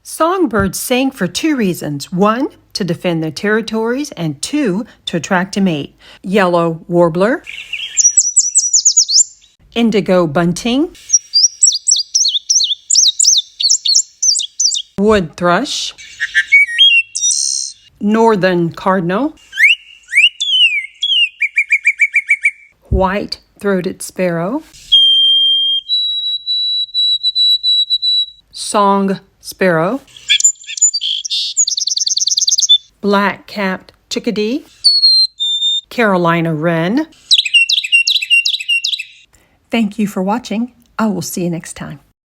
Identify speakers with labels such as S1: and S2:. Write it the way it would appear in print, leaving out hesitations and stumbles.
S1: Songbirds sing for two reasons. One, to defend their territories, and two, to attract a mate. Yellow warbler, indigo bunting, wood thrush, northern cardinal, white-throated sparrow, song sparrow, black-capped chickadee, Carolina wren. Thank you for watching. I will see you next time.